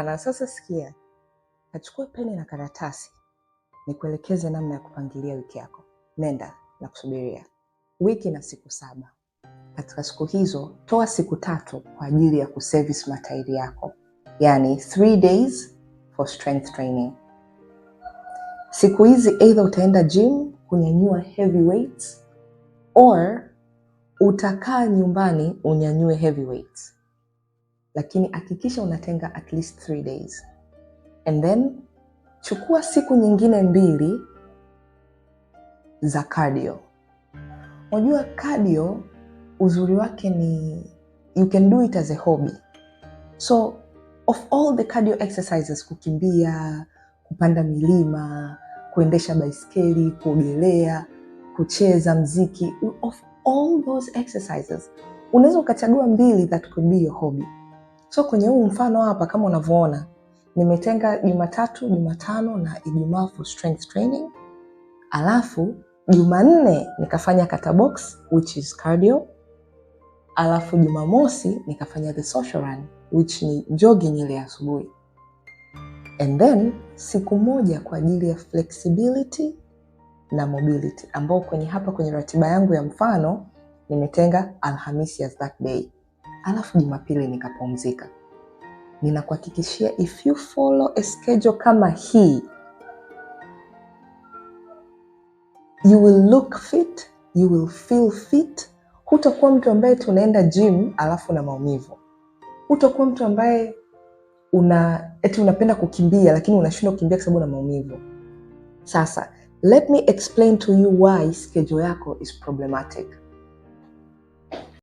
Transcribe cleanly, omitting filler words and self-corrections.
Na sasa sikia, kachukua peni na karatasi, nikuelekeze namna ya kupangilia wiki yako. Nenda na kusubiria. Wiki na siku 7. Katika siku hizo, toa siku 3 kwa ajili ya kuservice matairi yako. Yani 3 days for strength training. Siku hizi either utaenda gym kunyanyua heavy weights or utakaa nyumbani unyanyue heavy weights. Lakini hakikisha unatenga at least 3 days. And then chukua siku nyingine 2 za cardio. Unajua cardio uzuri wake ni you can do it as a hobby. So of all the cardio exercises, kukimbia, kupanda milima, kuendesha baiskeli, kuogelea, kucheza mziki, of all those exercises, unaweza ukachagua 2 that could be your hobby. So kwenye huu mfano hapa kama unavyoona, nimetenga Jumatatu, Jumatano na Ijumaa for strength training. Alafu Jumanne nikafanya kata box which is cardio. Alafu Jumamosi nikafanya the social run which ni jogging ile asubuhi. And then siku moja kwa ajili ya flexibility na mobility, ambao kwenye ratiba yangu ya mfano nimetenga Alhamisi as that day. Alafu Jumapili nikapumzika. Ninakuhakikishia if you follow a schedule kama hii, you will look fit, you will feel fit. Hutakuwa mtu ambaye tunaenda gym alafu na maumivu. Hutakuwa mtu ambaye unapenda kukimbia lakini unashindwa kukimbia kwa sababu na maumivu. Sasa, let me explain to you why schedule yako is problematic.